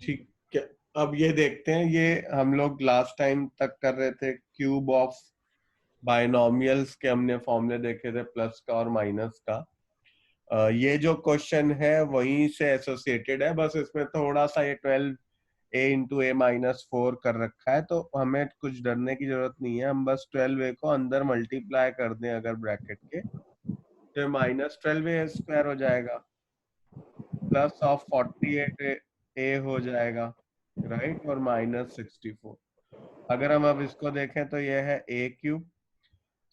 ठीक है, अब ये देखते हैं, ये हम लोग लास्ट टाइम तक कर रहे थे क्यूब ऑफ बाइनोमियल्स के, हमने फॉर्मूले देखे थे प्लस का और माइनस का। ये जो क्वेश्चन है वहीं से एसोसिएटेड है, बस इसमें थोड़ा सा ये 12a into a-4 कर रखा है, तो हमें कुछ डरने की जरूरत नहीं है। हम बस 12a को अंदर मल्टीप्लाई कर दें अगर ब्रैकेट के, तो -12a² हो जाएगा, प्लस ऑफ 48a हो जाएगा, राइट, और -64। अगर हम अब इसको देखें तो ये है a³,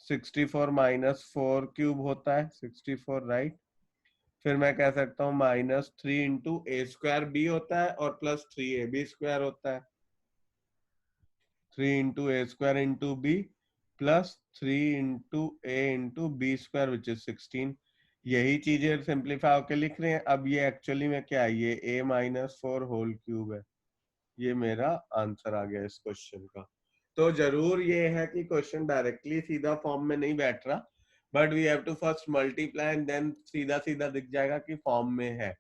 64 -4³ होता है 64, राइट। फिर मैं कह सकता हूँ -3 into a² होता है और +3ab² होता है, 3 into a² into b plus 3 into a into b² which is 16। यही चीजें सिंप्लीफाई होकर लिख रहे हैं। अब ये एक्चुअली में क्या है, ये a-4 होल क्यूब है। ये मेरा आंसर आ गया इस क्वेश्चन का। तो जरूर ये है कि क्वेश्चन डायरेक्टली सीधा फॉर्म में नहीं बैठ रहा, but we have to first multiply and then सीधा सीधा दिख जाएगा कि फॉर्म में है।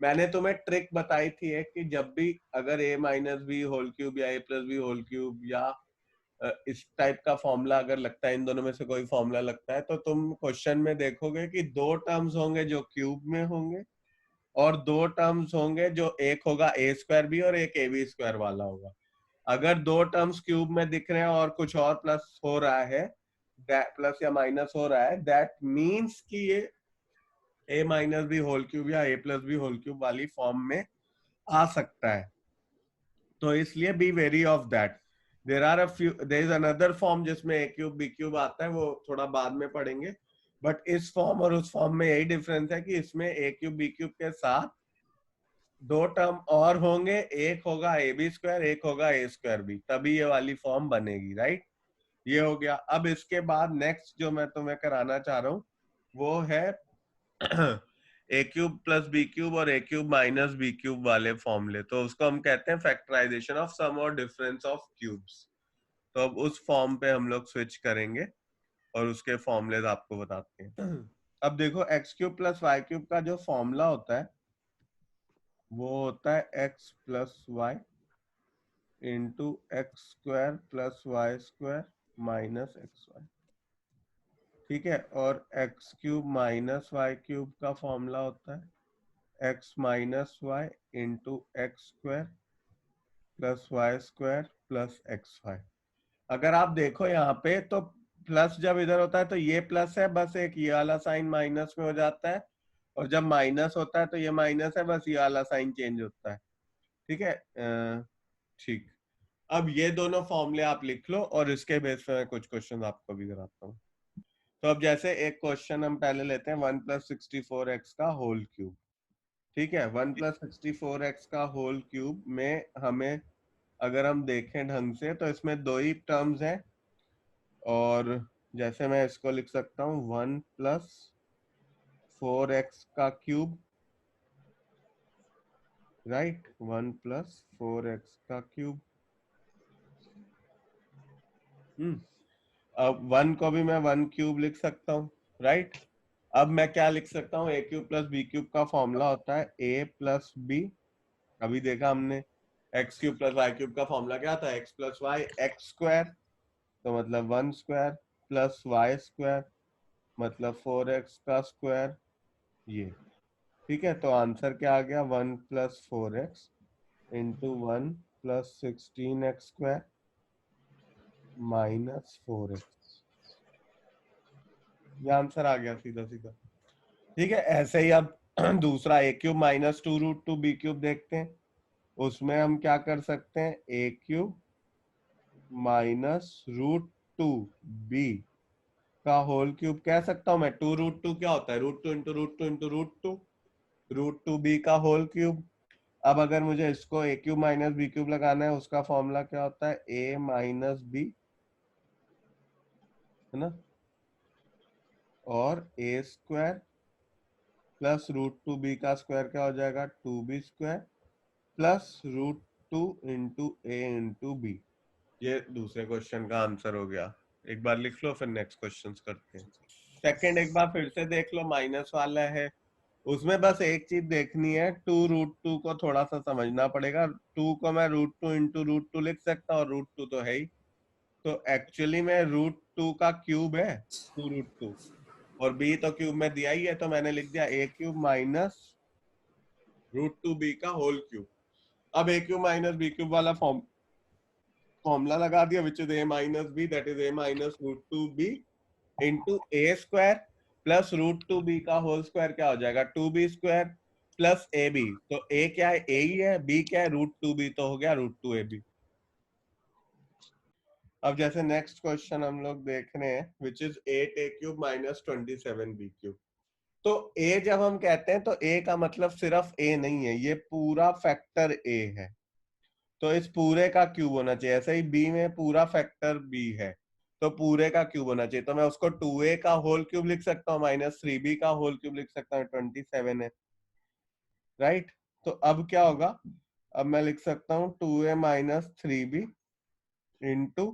मैंने तुम्हें ट्रिक बताई थी एक, कि जब भी अगर a-b होल क्यूब या a+b होल क्यूब या इस टाइप का फॉर्मूला अगर लगता है, इन दोनों में से कोई फॉर्मूला लगता है, तो तुम क्वेश्चन में देखोगे कि दो टर्म्स होंगे जो क्यूब में होंगे और दो टर्म्स होंगे जो एक होगा a²b और एक ab² वाला होगा। अगर दो टर्म्स क्यूब में दिख रहे हैं और कुछ और प्लस हो रहा है, प्लस या माइनस हो रहा है, दैट मीन्स कि ये a-b होल क्यूब या a+b होल क्यूब वाली फॉर्म में आ सकता है। तो इसलिए be wary of that. There is another form जिसमें a³ b³ आता है, वो थोड़ा बाद में पढ़ेंगे। बट इस फॉर्म और उस फॉर्म में यही डिफरेंस है कि इसमें a³b³ के साथ दो टर्म और होंगे, एक होगा ab², एक होगा a²b, तभी ये वाली फॉर्म बनेगी, राइट। ये हो गया। अब इसके बाद नेक्स्ट जो मैं तुम्हें कराना चाह रहा हूँ वो है a³ + b³ और a³ - b³ वाले फॉर्मूले। तो उसको हम कहते हैं फैक्टराइजेशन ऑफ सम और डिफरेंस ऑफ क्यूब्स। तो अब उस फॉर्म पे हम लोग स्विच करेंगे और उसके फॉर्मूले आपको बताते हैं। अब देखो x³ + y³ का जो फॉर्मूला होता है वो होता है x+y into x² + y² minus xy, ठीक है। और x³ - y³ का फॉर्मूला होता है x - y into x² + y² + xy। अगर आप देखो यहाँ पे तो प्लस जब इधर होता है तो ये प्लस है, बस एक ये वाला साइन माइनस में हो जाता है, और जब माइनस होता है तो ये माइनस है, बस ये वाला साइन चेंज होता है, ठीक है। ठीक। अब ये दोनों फॉर्मूले आप लिख लो और इसके बेस पे मैं कुछ क्वेश्चन आपको भी कराता हूँ। तो अब जैसे एक क्वेश्चन हम पहले लेते हैं 1 + 64x का होल क्यूब, ठीक है। 1 + 64x का होल क्यूब में हमें अगर हम देखें ढंग से तो इसमें दो ही टर्म्स हैं, और जैसे मैं इसको लिख सकता हूँ 1 + 4x का क्यूब, राइट, 1 + 4x का क्यूब। अब 1 को भी मैं 1³ लिख सकता हूँ, राइट। अब मैं क्या लिख सकता हूँ, a³ + b³ का फॉर्मूला होता है a + b। अभी देखा हमने x³ + y³ का फॉर्मूला क्या था, x + y x², तो मतलब 1² + y² मतलब 4x का स्क्वायर, ये, ठीक है। तो आंसर क्या आ गया, 1 + 4x into 1 + 16x² minus 4x। ये आंसर आ गया सीधा सीधा, ठीक है। ऐसे ही अब दूसरा a³ - 2√2 b³ देखते हैं। उसमें हम क्या कर सकते हैं, a³ - √2 b का होल क्यूब कह सकता हूं मैं। 2√2 क्या होता है, √2 इंटू √2 इंटू √2, √2 b का होल क्यूब। अब अगर मुझे इसको a³ - b³ लगाना है, उसका फॉर्मूला क्या होता है, a - b, है ना, और a² प्लस √2b का स्क्वायर क्या हो जाएगा, 2b² plus √2 into a into b। ये दूसरे क्वेश्चन का आंसर हो गया। एक बार लिख लो फिर नेक्स्ट क्वेश्चन करते हैं। सेकंड एक बार फिर से देख लो, माइनस वाला है उसमें बस एक चीज देखनी है, 2√2 को थोड़ा सा समझना पड़ेगा। 2 को मैं √2 इंटू √2 लिख सकता हूँ, और √2 तो है ही, तो एक्चुअली में √2 का क्यूब है 2√2, और b तो क्यूब में दिया ही है, तो मैंने लिख दिया a क्यूब माइनस √2b का होल क्यूब। अब a cube minus b cube वाला फॉर्मूला लगा दिया, विच is a minus b, that is a minus √2b into a square plus √2b का होल स्क्वायर क्या हो जाएगा, 2b स्क्वायर प्लस ab। तो a क्या है, a ही है, b क्या है √2b, तो हो गया √2ab। अब जैसे नेक्स्ट क्वेश्चन हम लोग देख रहे हैं, which is 8a cube minus 27b cube. तो a जब हम कहते हैं तो a का मतलब सिर्फ a नहीं है, ये पूरा फैक्टर a है, तो इस पूरे का क्यूब होना चाहिए। ऐसे ही b में पूरा फैक्टर b है, तो पूरे का क्यूब होना चाहिए। तो मैं उसको 2a का होल क्यूब लिख सकता हूँ, माइनस 3b का होल क्यूब लिख सकता हूँ, 27 है, राइट। तो अब क्या होगा, अब मैं लिख सकता हूँ 2a minus 3b into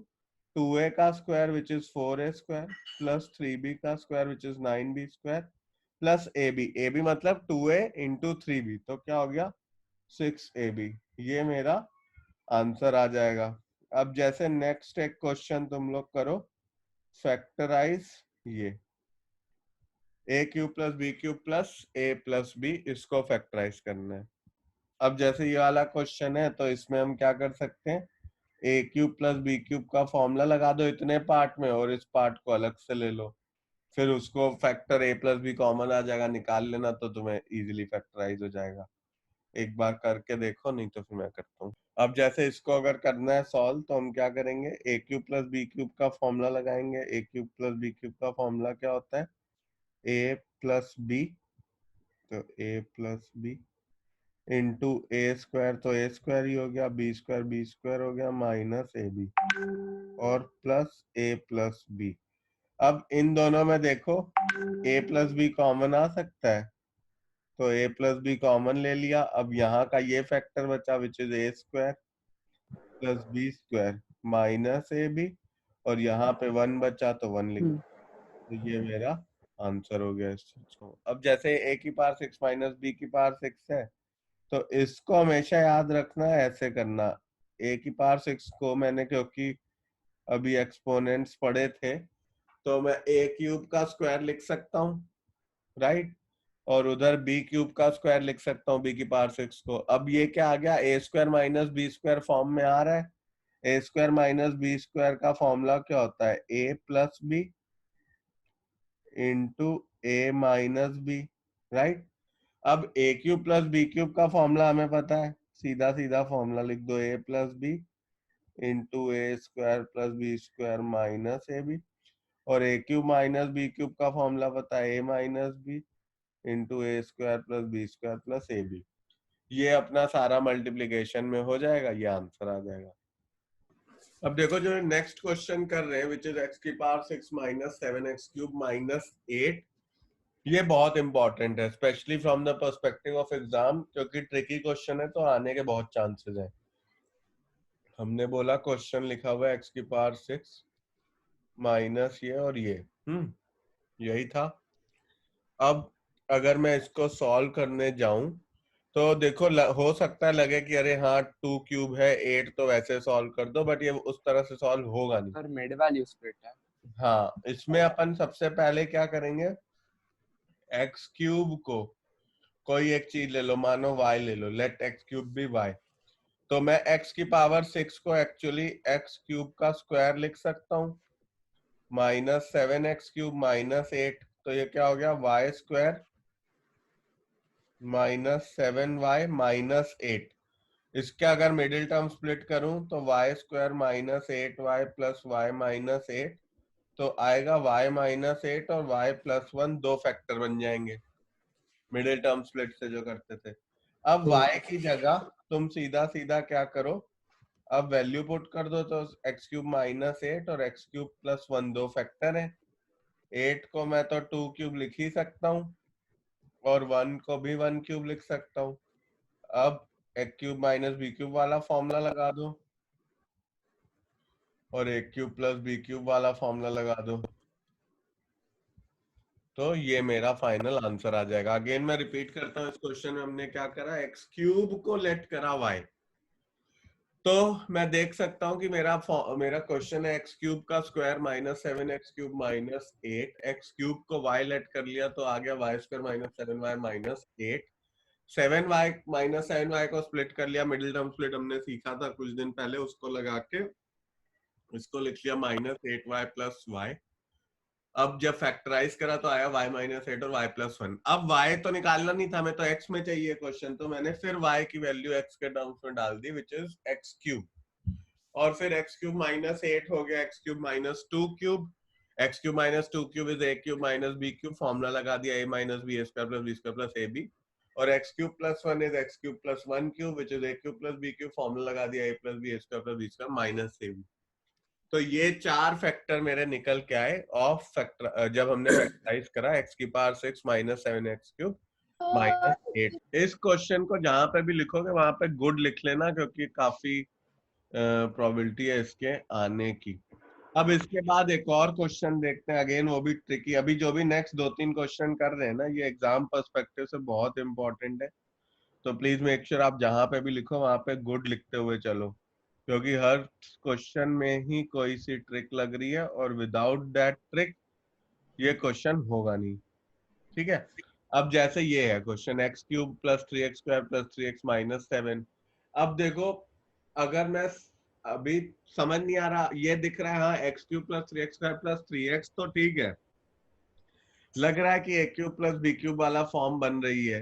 2a का square which is 4a square plus 3b का square which is 9b square plus ab मतलब 2a इंटू 3b, तो क्या हो गया 6ab। ये मेरा आंसर आ जाएगा। अब जैसे नेक्स्ट एक क्वेश्चन तुम लोग करो, फैक्टराइज ये a cube plus b cube plus a plus b, इसको फैक्टराइज करना है। अब जैसे ये वाला क्वेश्चन है, तो इसमें हम क्या कर सकते हैं, a cube plus b cube का फॉर्मूला लगा दो इतने पार्ट में, और इस पार्ट को अलग से ले लो, फिर उसको factor a plus b common आ जाएगा, निकाल लेना, तो तुम्हें इजीली फैक्टराइज हो जाएगा। एक बार करके देखो, नहीं तो फिर मैं करता हूँ। अब जैसे इसको अगर करना है सॉल्व, तो हम क्या करेंगे, a cube plus b cube का फॉर्मूला लगाएंगे। a cube plus b cube का फॉर्मूला क्या होता है, a प्लस b, तो a plus b into a square, तो a स्क्वायर ही हो गया, b स्क्वायर हो गया, माइनस ab और प्लस a प्लस b। अब इन दोनों में देखो a प्लस b कॉमन आ सकता है, तो a प्लस बी कॉमन ले लिया। अब यहाँ का ये फैक्टर बचा which is a square plus B square minus A B, और यहाँ पे 1 बचा तो 1 लिख, तो ये मेरा आंसर हो गया इस चीज को। अब जैसे a की पावर 6 माइनस b की पावर 6 है, तो इसको हमेशा याद रखना है, ऐसे करना। a की पावर 6 को मैंने, क्योंकि अभी एक्सपोनेंट्स पढ़े थे, तो मैं a क्यूब का स्क्वायर लिख सकता हूँ, राइट, और उधर b क्यूब का स्क्वायर लिख सकता हूँ b की पावर 6 को। अब ये क्या आ गया, a square minus B square form में आ रहा है। A square minus B square का फॉर्मूला क्या होता है, a plus B into A minus B, right. अब a cube plus B cube का फॉर्मूला हमें पता है, सीधा सीधा फॉर्मूला लिख दो, a plus B into A square plus B square minus A B, और a cube minus B cube का फॉर्मूला पता है, a minus B into A square plus B square plus A B. ये अपना सारा multiplication में हो जाएगा, ये आंसर आ जाएगा। अब देखो जो नेक्स्ट क्वेश्चन कर रहे हैं, विच इज x की power 6 minus 7x cube minus 8, ये बहुत इंपॉर्टेंट है, specially from the perspective of exam, क्योंकि ट्रिकी क्वेश्चन है, तो आने के बहुत चांसेस हैं। हमने बोला क्वेश्चन लिखा हुआ है x की पावर 6 माइनस ये और ये, यही था। अब अगर मैं इसको सॉल्व करने जाऊं, तो देखो हो सकता है लगे कि अरे हाँ 2 क्यूब है 8, तो वैसे सॉल्व कर दो, बट ये उस तरह से सॉल्व होगा नहीं। सर मिड वैल्यू स्प्लिट है। हाँ, इसमें अपन सबसे पहले क्या करेंगे, एक्स क्यूब को कोई एक चीज ले लो, मानो y ले लो, let x cube be y। तो मैं x की पावर 6 को एक्चुअली एक्स क्यूब का स्क्वायर लिख सकता हूँ, माइनस 7x क्यूब माइनस 8, तो ये क्या हो गया, y square minus 7y minus 8। इसके अगर मिडिल टर्म स्प्लिट करूं, तो y square minus 8y plus Y minus 8, तो आएगा y माइनस 8 और y प्लस 1, दो फैक्टर बन जाएंगे मिडिल टर्म स्प्लिट से जो करते थे। अब y की जगह तुम सीधा सीधा क्या करो, अब वैल्यू पुट कर दो, तो एक्स क्यूब माइनस 8 और एक्स क्यूब प्लस 1 दो फैक्टर है। 8 को मैं तो 2 क्यूब लिख ही सकता हूँ, और 1 को भी 1 क्यूब लिख सकता हूँ। अब a cube minus B cube वाला फॉर्मूला लगा दो, और ए क्यूब प्लस बी क्यूब वाला फॉर्मूला लगा दो। तो ये मेरा फाइनल आंसर आ जाएगा। अगेन मैं रिपीट करता हूँ, इस क्वेश्चन में हमने क्या करा, एक्स क्यूब को लेट करा वाई। तो मैं देख सकता हूँ कि मेरा क्वेश्चन है एक्स क्यूब का square minus 7x³ minus 8, x cube को वाई लेट कर लिया तो आ गया y² minus 7y minus 8। 7y minus 7y को स्प्लिट कर लिया, मिडिल टर्म स्प्लिट हमने सीखा था कुछ दिन पहले, उसको लगा के इसको लिख लिया माइनस 8y प्लस वाई। अब जब फैक्टराइज करा तो आया y माइनस 8 और y प्लस 1। अब y तो निकालना नहीं था, मैं तो x में चाहिए क्वेश्चन, तो मैंने फिर y की वैल्यू x के टर्म्स में डाल दी, विच इज एक्स क्यूब। और फिर एक्स क्यूब माइनस 8 हो गया x cube minus 2 cube, x cube minus 2 cube is a cube minus b cube, formula लगा दिया a minus b square plus b square plus ab। और x cube plus 1 is X cube plus 1 cube which is a cube plus b cube, formula लगा दिया a plus b square plus b square minus ab। तो ये 4 factor मेरे निकल के आए of factor जब हमने फैक्टराइज करा एक्स की पावर 6 माइनस 7x³ माइनस 8। इस क्वेश्चन को जहां पे भी लिखोगे वहां पे गुड लिख लेना, क्योंकि काफी प्रोबेबिलिटी है इसके आने की। अब इसके बाद एक और क्वेश्चन देखते हैं, अगेन वो भी ट्रिकी। अभी जो भी नेक्स्ट 2-3 क्वेश्चन कर रहे हैं ना, ये एग्जाम पर्सपेक्टिव से बहुत इंपॉर्टेंट है। तो प्लीज मेक श्योर आप जहां पे भी लिखो वहां पे गुड लिखते हुए चलो, क्योंकि हर क्वेश्चन में ही कोई सी ट्रिक लग रही है, और विदाउट दैट ट्रिक ये क्वेश्चन होगा नहीं। ठीक है, अब जैसे ये है question x cube plus 3x² plus 3x minus 7। अब देखो, अगर मैं अभी समझ नहीं आ रहा, ये दिख रहा है हाँ x cube plus 3x² plus 3x, तो ठीक है, लग रहा है कि a cube plus b cube वाला फॉर्म बन रही है,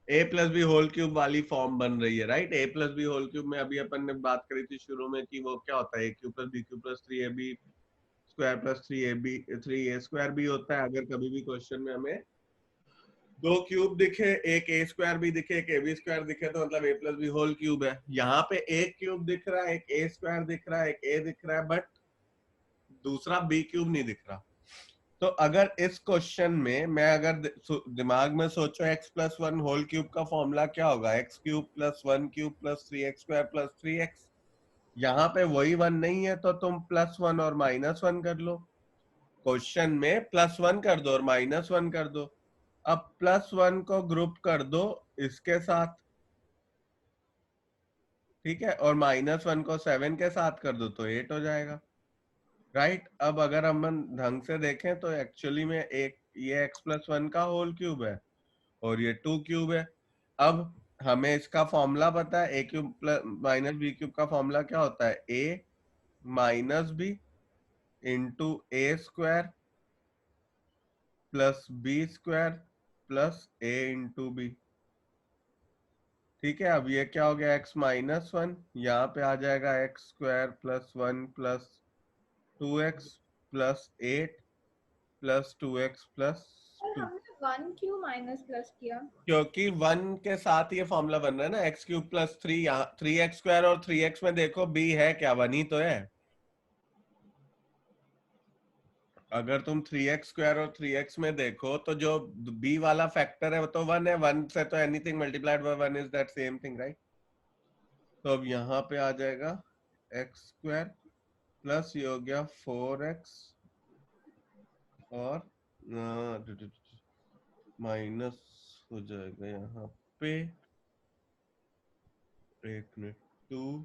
a plus B whole cube वाली फॉर्म बन रही है, right. a plus B whole cube में अभी अपन ने बात करी थी शुरू में कि वो क्या होता है, a cube plus b cube plus 3ab square plus 3a square भी होता है। अगर कभी भी क्वेश्चन में हमें दो क्यूब दिखे, एक a स्क्वायर भी दिखे, एक ab स्क्वायर दिखे, तो मतलब a plus B whole cube है। यहाँ पे एक क्यूब दिख रहा है, एक a स्क्वायर दिख रहा है, एक a दिख रहा है, बट दूसरा b क्यूब नहीं दिख रहा। तो अगर इस क्वेश्चन में मैं अगर दिमाग में सोचो x प्लस 1 होल क्यूब का फॉर्मूला क्या होगा, x cube plus 1 cube plus 3x² plus 3x। यहाँ पे वही 1 नहीं है तो तुम प्लस 1 और माइनस 1 कर लो, क्वेश्चन में प्लस 1 कर दो और माइनस 1 कर दो। अब प्लस 1 को ग्रुप कर दो इसके साथ, ठीक है, और माइनस 1 को 7 के साथ कर दो तो 8 हो जाएगा, राइट। अब अगर हम ढंग से देखें तो एक्चुअली में एक ये x प्लस 1 का होल क्यूब है और ये 2 क्यूब है। अब हमें इसका फॉर्मूला पता है, a cube plus minus b cube का फॉर्मूला क्या होता है, a minus b into a square plus b square plus a into b। ठीक है, अब ये क्या हो गया, x माइनस 1, यहाँ पे आ जाएगा x square plus 1 plus 2x plus 8 plus 2x plus 2। हमने 1 क्यों माइनस प्लस किया? क्योंकि 1 के साथ ये फॉर्मूला बन रहा है ना, एक्स क्यूब प्लस 3, यहाँ 3x² और 3x में देखो b है क्या, 1 ही तो है। अगर तुम 3x² और 3x में देखो तो जो b वाला फैक्टर है वो तो 1 है, 1 से तो anything multiplied by 1 is that same thing, right. तो अब यहाँ पे आ जाएगा x² प्लस ये हो गया 4x और माइनस हो जाएगा यहाँ पे, एक मिनट, 2,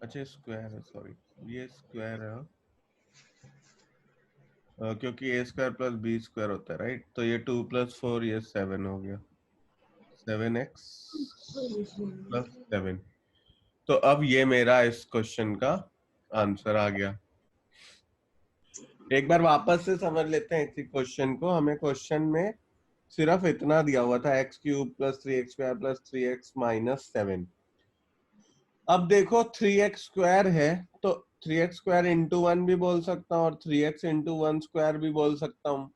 अच्छा स्क्वायर है, सॉरी ये स्क्वायर है, क्योंकि a square plus b square होता है, राइट। तो ये 2 प्लस 4 ये 7 हो गया, 7x प्लस 7। तो अब ये मेरा इस क्वेश्चन का आंसर आ गया। एक बार वापस से समझ लेते हैं इसी क्वेश्चन को। हमें क्वेश्चन में सिर्फ इतना दिया हुआ था, x cube plus 3x² plus 3x minus 7। अब देखो 3x² है तो 3x² इंटू 1 भी बोल सकता हूँ और 3x इंटू 1 स्क्वायर भी बोल सकता हूँ,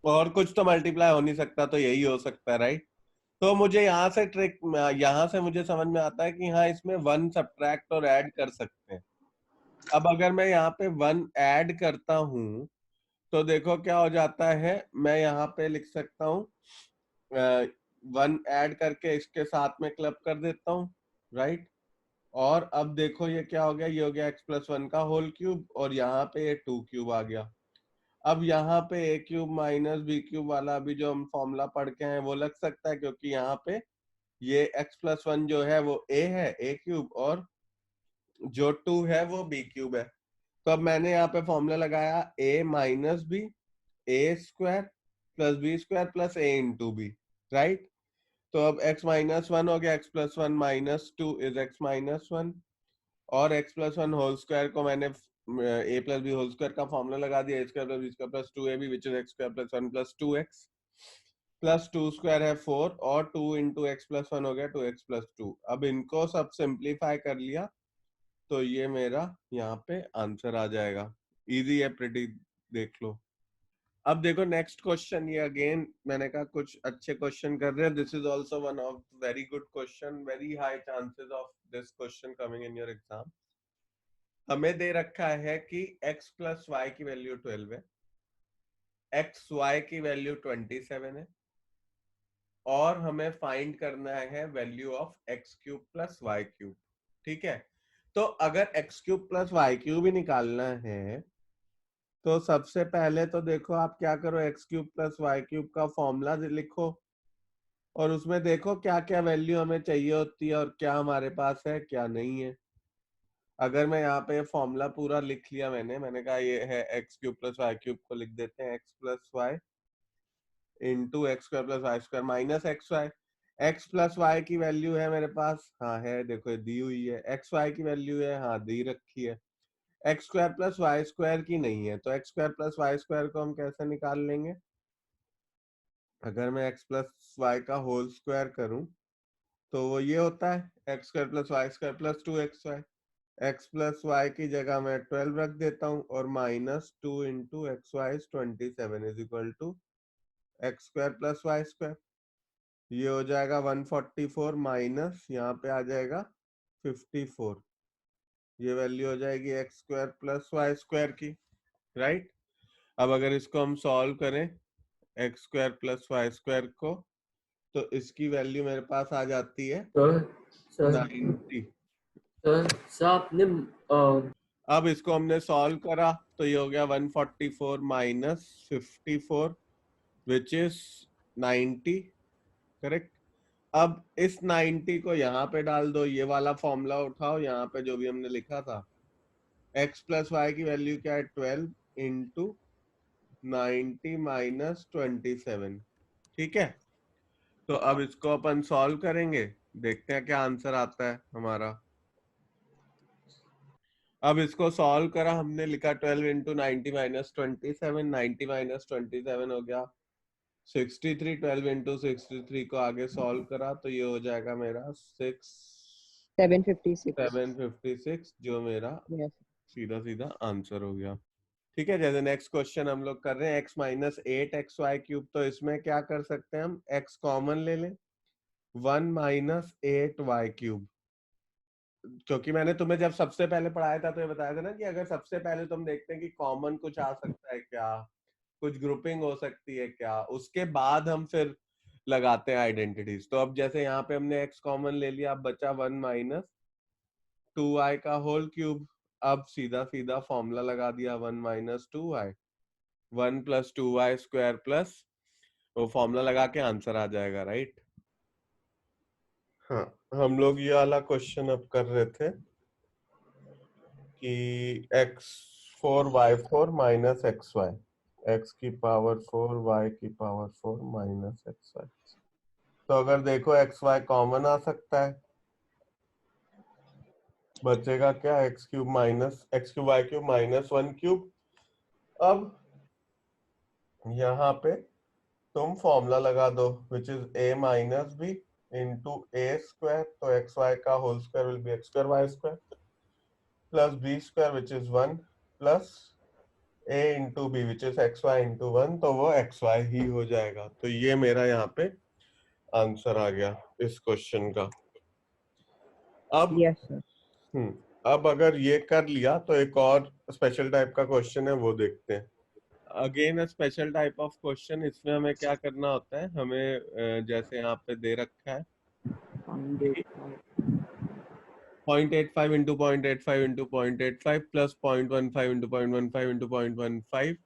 और कुछ तो मल्टीप्लाई हो नहीं सकता, तो यही हो सकता है, राइट। तो मुझे यहाँ से ट्रिक, यहाँ से मुझे समझ में आता है कि हाँ इसमें 1 सब्ट्रैक्ट और ऐड कर सकते हैं। अब अगर मैं यहाँ पे 1 ऐड करता हूँ तो देखो क्या हो जाता है, मैं यहाँ पे लिख सकता हूँ 1 ऐड करके इसके साथ में क्लब कर देता हूँ, राइट। और अब देखो ये क्या हो गया, ये हो गया x+1 का होल क्यूब और यहाँ पे ये 2 क्यूब आ गया। अब यहाँ पे a cube minus B cube वाला अभी जो हम फॉर्मूला पढ़ के हैं वो लग सकता है, क्योंकि यहाँ पे ये x+1 जो है वो a है, a क्यूब, और जो 2 है वो b क्यूब है। तो अब मैंने यहाँ पे फॉर्मूला लगाया a minus B A square plus B square plus A into B, right. तो अब x-1 हो गया, x+1 माइनस 2 इज x-1, और x+1 होल स्क्वायर को मैंने a plus B whole square का फॉर्मूला लगा दिया, a square plus B square plus 2ab which is x square plus 1 plus 2x plus 2 square है 4 और 2 इंटू x+1 हो गया 2x प्लस 2। अब इनको सब सिंप्लीफाई कर लिया तो ये मेरा यहाँ पे आंसर आ जाएगा। इजी है प्रिटी, देख लो। अब देखो नेक्स्ट क्वेश्चन, ये अगेन मैंने कहा कुछ अच्छे क्वेश्चन कर रहे हैं। This is also one of very good question, very high chances of this question coming in your exam. हमें दे रखा है कि x प्लस वाई की वैल्यू 12 है, एक्स वाई की वैल्यू 27 है, और हमें फाइंड करना है value of x cube plus Y cube. ठीक है, तो अगर x cube plus Y cube ही निकालना है तो सबसे पहले तो देखो आप क्या करो, X cube plus Y cube का फॉर्मूला लिखो और उसमें देखो क्या क्या वैल्यू हमें चाहिए होती है और क्या हमारे पास है क्या नहीं है। अगर मैं यहाँ पे फॉर्मूला पूरा लिख लिया, मैंने कहा ये है X cube plus Y cube को लिख देते हैं X plus Y into X square plus Y square minus X Y. X plus Y की वैल्यू है मेरे पास, हाँ है, देखो ये दी हुई है। एक्स वाई की वैल्यू है, हाँ दी रखी है। X square plus Y square की नहीं है, तो X square plus Y square को हम कैसे निकाल लेंगे? अगर मैं एक्स प्लस वाई का होल स्क्वायर करूं तो वो ये होता है X square plus Y square plus 2xy। X plus Y की जगह मैं 12 रख देता हूँ और minus 2 into X Y 27 is equal to X square plus Y square. ये हो जाएगा 144 माइनस यहाँ पे आ जाएगा 54। ये वैल्यू हो जाएगी X square plus Y square की, राइट। अब अगर इसको हम सॉल्व करें X square plus Y square को, तो इसकी वैल्यू मेरे पास आ जाती है सर 90। सर आपने अब इसको हमने सॉल्व करा तो ये हो गया 144 माइनस 54 विच इज 90, करेक्ट। अब इस 90 को यहाँ पे डाल दो, ये वाला फॉर्मूला उठाओ, यहाँ पे जो भी हमने लिखा था x प्लस वाई की वैल्यू क्या है 12 इंटू 90 माइनस 27। ठीक है, तो अब इसको अपन सॉल्व करेंगे, देखते हैं क्या आंसर आता है हमारा। अब इसको सॉल्व करा हमने, लिखा 12 इंटू 90 माइनस 27, 90 माइनस 27 हो गया 63। 12 इंटू 63 को आगे सॉल्व करा तो ये हो जाएगा मेरा 756, जो मेरा सीधा सीधा आंसर हो गया। ठीक है, जैसे नेक्स्ट क्वेश्चन हम लोग कर रहे हैं x माइनस 8xy क्यूब, तो इसमें क्या कर सकते हैं हम, x कॉमन ले लें, 1 माइनस 8y क्यूब। क्योंकि मैंने तुम्हें जब सबसे पहले पढ़ाया था तो ये बताया था ना कि अगर सबसे पहले तुम देखते हैं कि कॉमन कुछ आ सकता है क्या, कुछ ग्रुपिंग हो सकती है क्या, उसके बाद हम फिर लगाते हैं आइडेंटिटीज। तो अब जैसे यहाँ पे हमने x कॉमन ले लिया, अब बचा 1 माइनस 2y का होल क्यूब। अब सीधा सीधा फॉर्मूला लगा दिया 1 minus 2y, 1 plus 2y square plus वो फॉर्मूला लगा के आंसर आ जाएगा, राइट। हाँ, हम लोग ये वाला क्वेश्चन अब कर रहे थे कि x4y4 माइनस xy, x की पावर 4 y की पावर 4 माइनस xy। तो अगर देखो xy कॉमन आ सकता है, बचेगा क्या, x cube minus x cube y cube minus 1 cube. अब यहाँ पे तुम फॉर्मूला लगा दो which is a minus B into A square, तो एक्स वाई का whole square will be X square Y square plus B square which is 1 plus a into B which is X Y into 1, तो वो x why he हो जाएगा। तो ये मेरा यहाँ पे आंसर आ गया इस क्वेश्चन का। अब यस सर। अब अगर ये कर लिया तो एक और स्पेशल टाइप का क्वेश्चन है, वो देखते हैं। Again a special type of question. इसमें हमें क्या करना होता है, हमें जैसे यहाँ पे दे रखा है 0.85 into 0.85 into 0.85 plus 0.15 into 0.15 into 0.15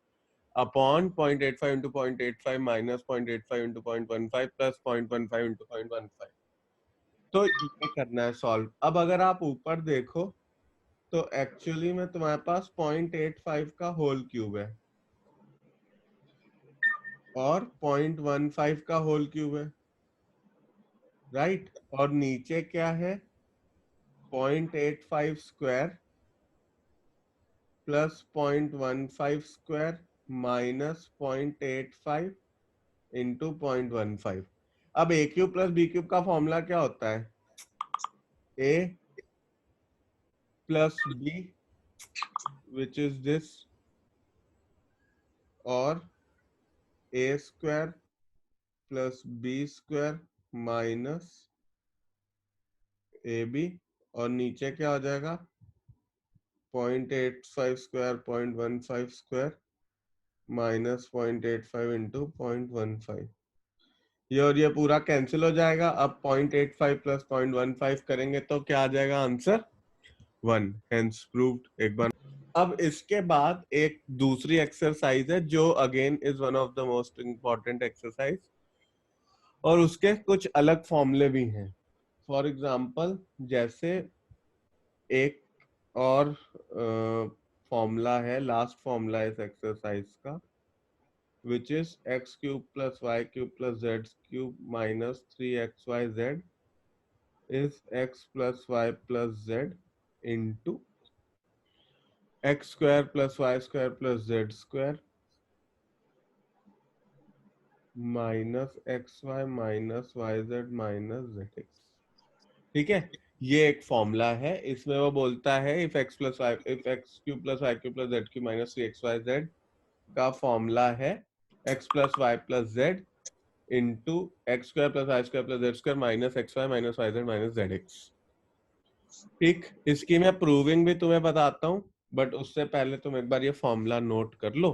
upon 0.85 into 0.85 minus 0.85 into 0.15 plus 0.15 into 0.15. तो ये करना है सॉल्व। अब अगर आप ऊपर देखो तो एक्चुअली में तुम्हारे पास 0.85 का होल क्यूब है और 0.15 का होल क्यूब है, राइट? और नीचे क्या है? 0.85 square plus 0.15 square minus 0.85 into 0.15। अब a cube plus B cube का फॉर्मूला क्या होता है? A plus b which is this, और a square plus B square minus A B, और नीचे क्या हो जाएगा? 0.85 स्क्वायर 0.15 स्क्वायर माइनस 0.85 इंटू 0.15। ये और ये पूरा कैंसिल हो जाएगा। अब 0.85 प्लस 0.15 करेंगे तो क्या आ जाएगा आंसर? 1। Hence proved. एक बार अब इसके बाद एक दूसरी एक्सरसाइज है जो again is one of the most important exercise, और उसके कुछ अलग फॉर्मूले भी हैं। फॉर एग्जांपल जैसे एक और फॉर्मूला है, लास्ट फॉर्मूला इस एक्सरसाइज का, which is x cube plus y cube plus z cube minus 3xyz is x plus y plus z into x square plus y square plus z square minus xy minus yz minus zx। ठीक है, ये एक formula है। इसमें वो बोलता है if x cube plus y cube plus z cube minus 3xyz का फॉर्मूला है x plus y plus z into X square plus Y square plus Z square minus X Y minus Y Z minus Z X. ठीक, इसकी मैं proving भी तुम्हें बताता हूँ, but उससे पहले तुम एक बार ये फॉर्मूला नोट कर लो,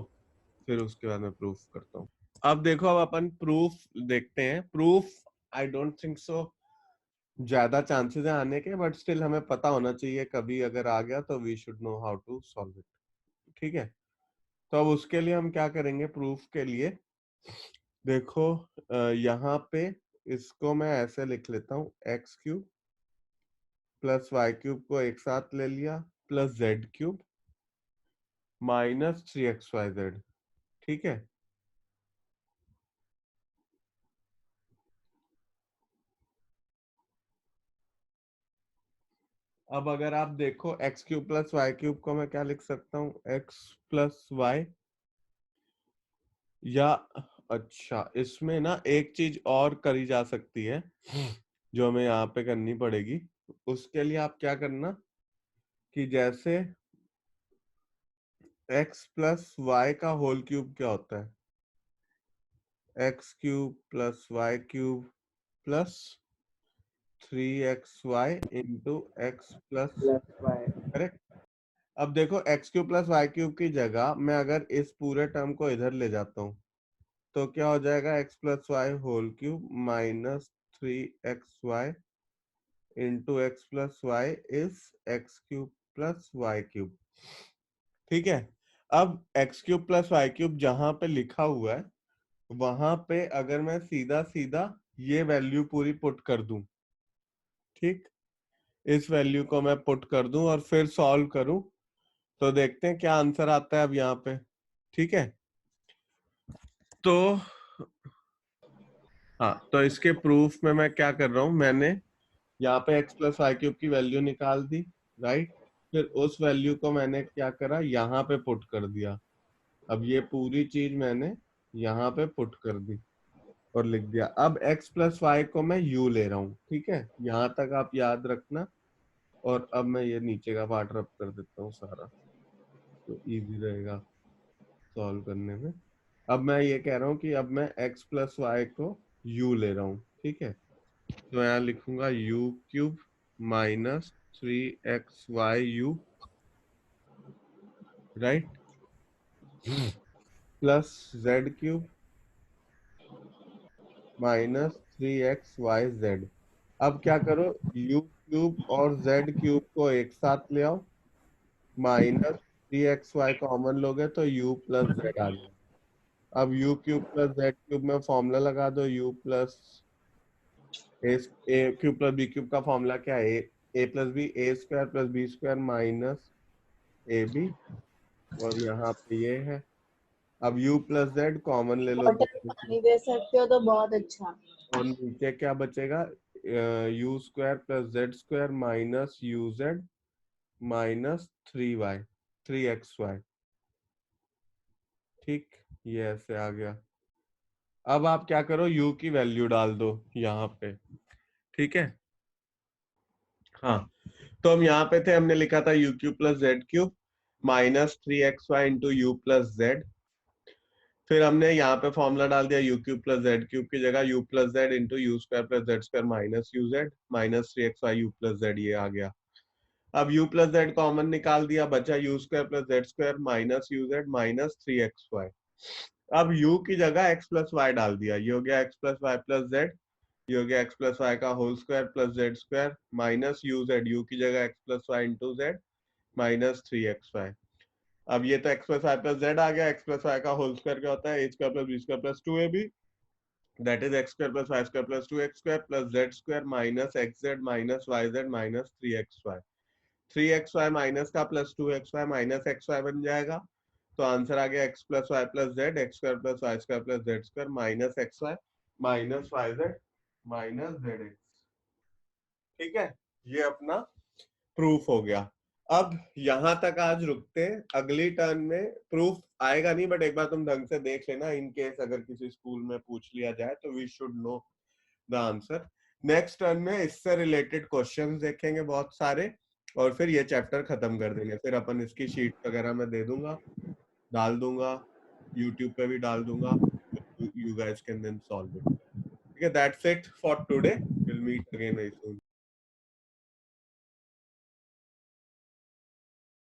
फिर उसके बाद मैं प्रूफ करता हूँ। अब देखो, अब अपन प्रूफ देखते हैं। Proof I don't think so ज्यादा चांसेस है आने के, बट स्टिल हमें पता होना चाहिए, कभी अगर आ गया तो we should know how to solve it. ठीक है, तो अब उसके लिए हम क्या करेंगे? प्रूफ के लिए देखो, यहाँ पे इसको मैं ऐसे लिख लेता हूँ, X cube plus Y cube को एक साथ ले लिया plus z cube minus 3xyz। ठीक है, अब अगर आप देखो X cube plus Y cube को मैं क्या लिख सकता हूँ? एक्स प्लस वाई, या अच्छा इसमें ना एक चीज और करी जा सकती है जो हमें यहाँ पे करनी पड़ेगी। उसके लिए आप क्या करना कि जैसे x प्लस वाई का होल क्यूब क्या होता है? X cube plus Y cube plus 3xy into X plus, correct? अब देखो X cube plus Y cube की जगह मैं अगर इस पूरे टर्म को इधर ले जाता हूँ तो क्या हो जाएगा? X plus Y whole cube minus 3xy into X plus Y is X cube plus Y cube. ठीक है, अब X cube plus Y cube जहां पे लिखा हुआ है वहां पे अगर मैं सीधा सीधा ये वैल्यू पूरी पुट कर दूं, ठीक, इस वैल्यू को मैं पुट कर दूं और फिर सॉल्व करूं, तो देखते हैं क्या आंसर आता है अब यहाँ पे। ठीक है, तो हाँ, तो इसके प्रूफ में मैं क्या कर रहा हूं, मैंने यहाँ पे x प्लस वाई क्यूब की वैल्यू निकाल दी, राइट? फिर उस वैल्यू को मैंने क्या करा, यहाँ पे पुट कर दिया। अब ये पूरी चीज मैंने यहाँ पे पुट कर दी और लिख दिया। अब x प्लस वाई को मैं u ले रहा हूँ। ठीक है, यहाँ तक आप याद रखना। और अब मैं ये नीचे का पार्ट रब कर देता हूँ सारा, तो इजी रहेगा सॉल्व करने में। अब मैं ये कह रहा हूँ कि अब मैं x प्लस वाई को u ले रहा हूँ। ठीक है, तो यहाँ लिखूंगा u cube minus 3xyu, right, plus z cube minus 3xyz। अब क्या करो, u क्यूब और जेड क्यूब को एक साथ ले आओ, माइनस 3xy कॉमन लोगे तो u प्लस जेड आ जाएगा। अब u cube plus z cube में फॉर्मूला लगा दो, u plus a cube plus B cube का फॉर्मूला क्या है, a plus b, A square plus B square minus A B, और यहाँ पे ये है। अब u प्लस जेड कॉमन ले लो बॉटल दोनों में, पानी दे सकते हो तो बहुत अच्छा। और नीचे क्या बचेगा, you square plus Z square minus u Z minus 3y 3xy। ठीक, ये ऐसे आ गया। अब आप क्या करो, u की वैल्यू डाल दो यहाँ पे, ठीक है। हाँ, तो हम यहाँ पे थे, हमने लिखा था u cube plus z cube minus 3xy into you plus Z. फिर हमने यहाँ पे फॉर्मूला डाल दिया, u cube plus z cube की जगह you plus Z into you square plus Z square minus u Z minus 3xy you plus z, ये आ गया। अब u प्लस जेड कॉमन निकाल दिया, बचा you square plus Z square minus u Z minus 3xy। अब u की जगह x plus Y डाल दिया, ये हो गया x plus Y plus z, ये हो गया x प्लस वाई का whole square plus Z square minus u z, u की जगह x plus Y into z minus 3xy। अब ये तो x plus Y plus z आ गया, x प्लस वाई का होल स्क्वायर क्या होता है, a square plus B square plus 2ab, that is x square plus Y square plus 2x square plus Z square minus X Z minus Y Z minus 3xy। 3xy minus का plus 2xy minus xy बन जाएगा, तो answer आ गया x plus Y plus Z, X square plus Y square plus Z square minus xy minus Y Z minus Z X. ठीक है, ये अपना प्रूफ हो गया। अब यहां तक आज रुकते हैं, अगली टर्न में प्रूफ आएगा नहीं, बट एक बार तुम ढंग से देख लेना, इन केस अगर किसी स्कूल में पूछ लिया जाए तो we should know the answer. Next turn में इससे रिलेटेड क्वेश्चंस देखेंगे बहुत सारे, और फिर ये चैप्टर खत्म कर देंगे। फिर अपन इसकी शीट वगैरह में दे दूंगा, डाल दूंगा, यूट्यूब पे भी डाल दूंगा, you guys can then solve it. ठीक है, that's it for today, will meet again very soon.